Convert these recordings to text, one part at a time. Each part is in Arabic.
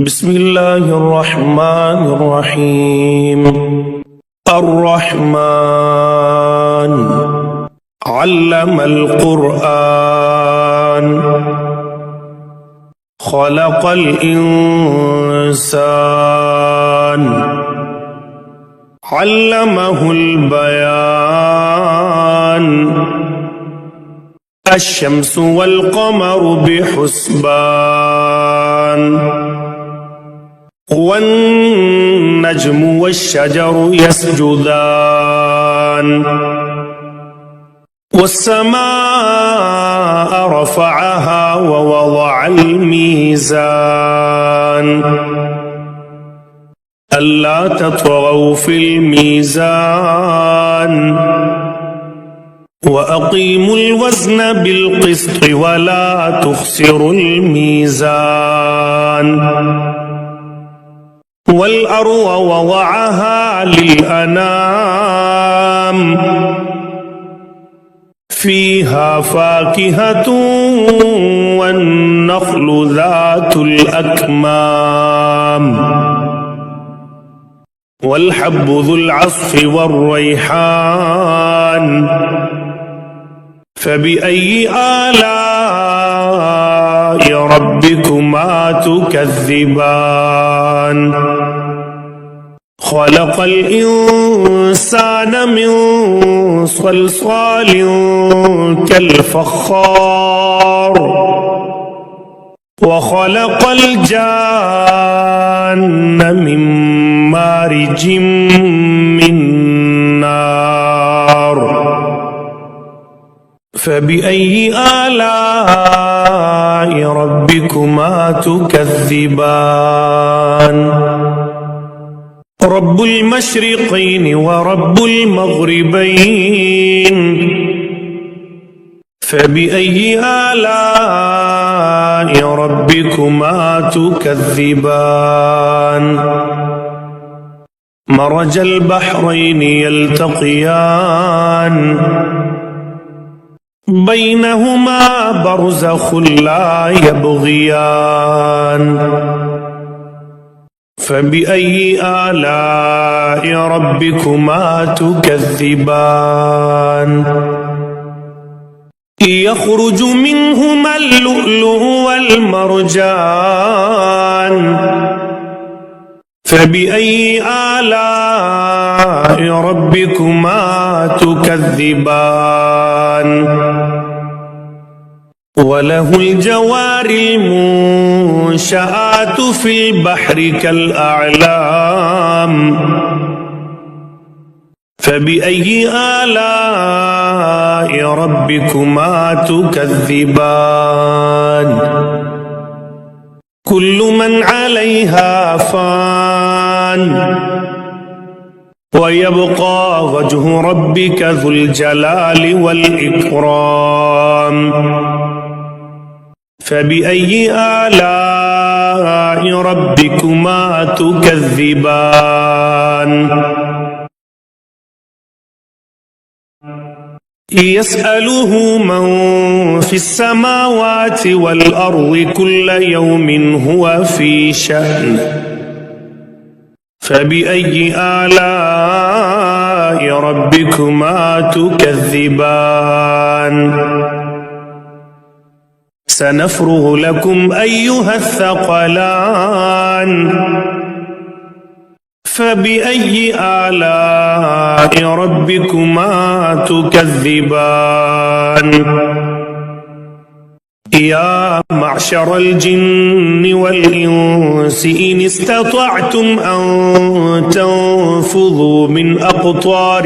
بسم الله الرحمن الرحيم. الرحمن علم القرآن خلق الإنسان علمه البيان الشمس والقمر بحسبان والنجم والشجر يسجدان والسماء رفعها ووضع الميزان ألا تطغوا في الميزان وأقيموا الوزن بالقسط ولا تخسروا الميزان والأرض وضعها للأنام فيها فاكهة والنخل ذات الأكمام والحب ذو العصف والريحان فبأي آلاء ربكما تكذبان خلق الإنسان من صلصال كالفخار وخلق الجان من مارج من نار فبأي آلاء ربكما تكذبان رب المشرقين ورب المغربين فبأي آلاء ربكما تكذبان مرج البحرين يلتقيان بينهما برزخ لا يبغيان فبأي آلاء ربكما تكذبان يخرج منهما اللؤلؤ والمرجان فبأي آلاء ربكما تكذبان وله الجوار المنشآت في البحر كالأعلام فبأي آلاء ربكما تكذبان كل من عليها فان ويبقى وجه ربك ذو الجلال والإكرام فبأي آلاء ربكما تكذبان يسأله من في السماوات والأرض كل يوم هو في شأن فبأي آلاء ربكما تكذبان سنفرغ لكم أيها الثقلان فبأي آلاء ربكما تكذبان يا معشر الجن والإنس إن استطعتم أن تنفذوا من أقطار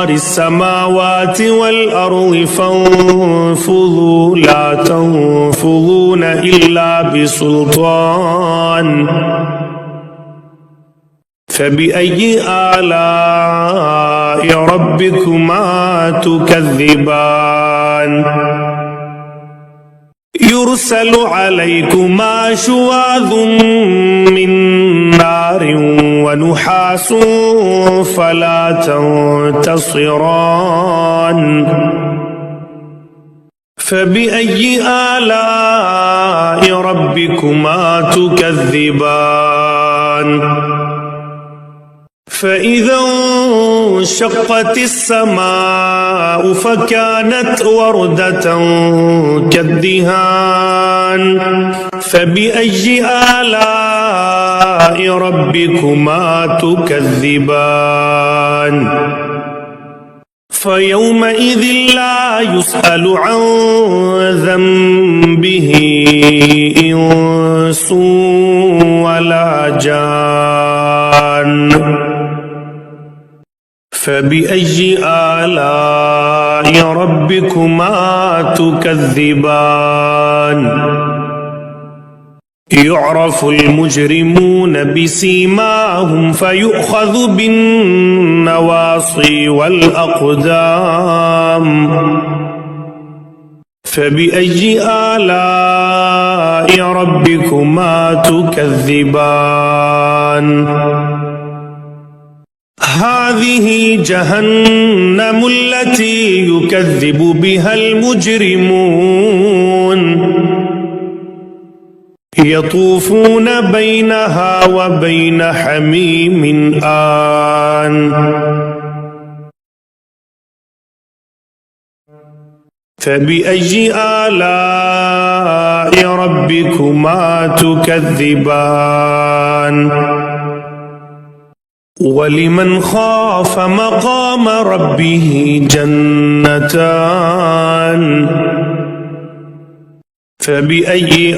السماوات والأرض فانفذوا لا تنفذون إلا بسلطان فبأي آلاء ربكما تكذبان يرسل عليكما شواظ من نار ونحاس فلا تنتصران فبأي آلاء ربكما تكذبان فإذا انشقت السماء فكانت وردة كالدهان فبأي آلاء ربكما تكذبان فيومئذ لا يسأل عن ذنبه إنس ولا جان فبأي آلاء ربكما تكذبان يعرف المجرمون بسيماهم فيؤخذ بالنواصي والأقدام فبأي آلاء ربكما تكذبان هذه جهنم التي يكذب بها المجرمون يطوفون بينها وبين حميم آن فبأي آلاء ربكما تكذبان ولمن خاف مقام ربه جنتان فبأي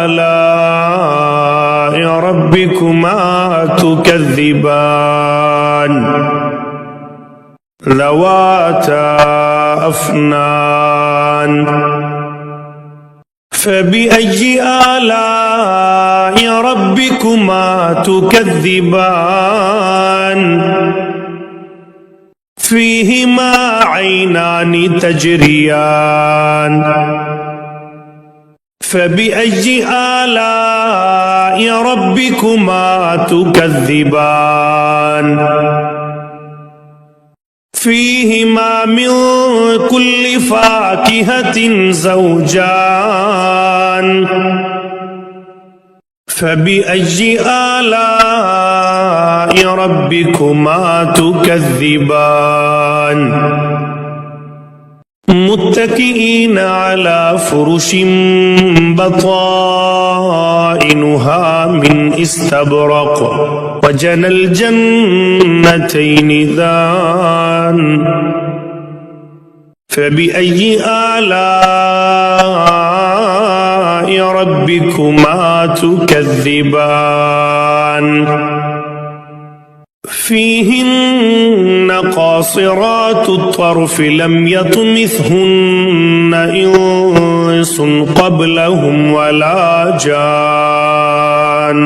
آلاء ربكما تكذبان ذواتا أفنان فبأي آلاء ربكما تكذبان فيهما عينان تجريان فبأي آلاء ربكما تكذبان فيهما من كل فاكهة زوجان فبأي آلاء ربكما تكذبان متكئين على فرش بطائنها من استبرق وجنى الجنتين دان فبأي آلاء ربكما تكذبان فيهن قاصرات الطرف لم يطمثهن إنس قبلهم ولا جان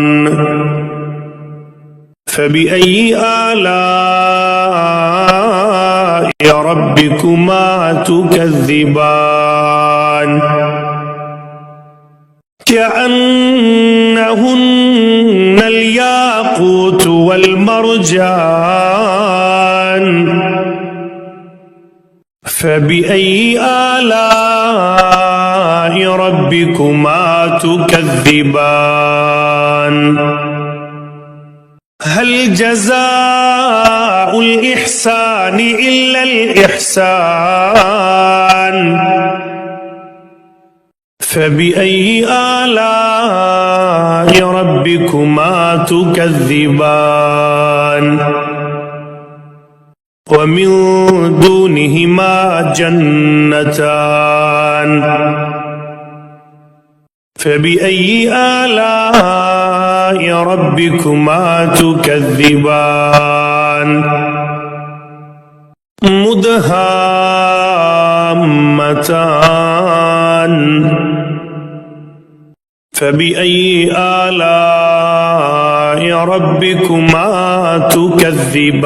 فبأي آلاء ربكما تكذبان كأنهن الياقوت والمرجان فبأي آلاء ربكما تكذبان هل جزاء الإحسان إلا الإحسان فبأي آلاء ربكما تكذبان ومن دونهما جنتان فبأي آلاء ربكما تكذبان مدهامتان فبأي آلاء ربكما تكذبان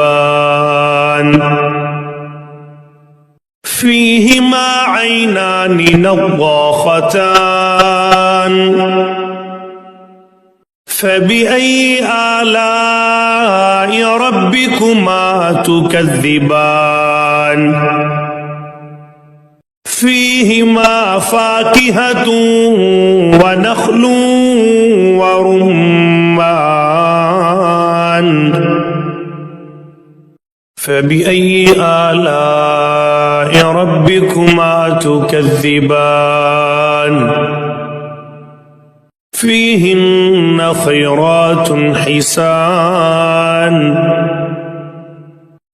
فيهما عينان نضاختان فبأي آلاء ربكما تكذبان فيهما فاكهة ونخل فبأي آلاء ربكما تكذبان فيهن خيرات حسان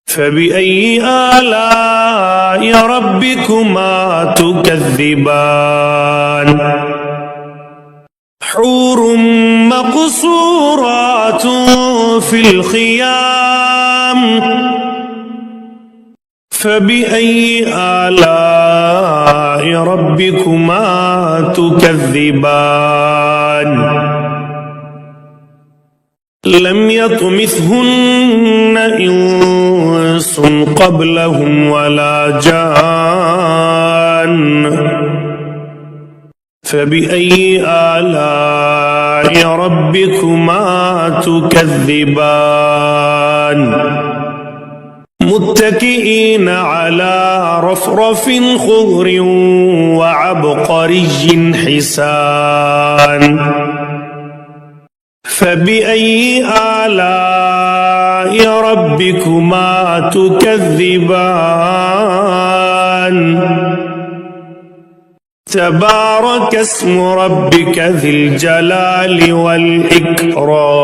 فبأي آلاء ربكما تكذبان حور مقصورات في الخيام فبأي آلاء ربكما تكذبان لم يطمثهن إنس قبلهم ولا جان فبأي آلاء ربكما تكذبان متكئين على رفرف خضر وعبقري حسان فبأي آلاء ربكما تكذبان تبارك اسم ربك ذي الجلال والإكرام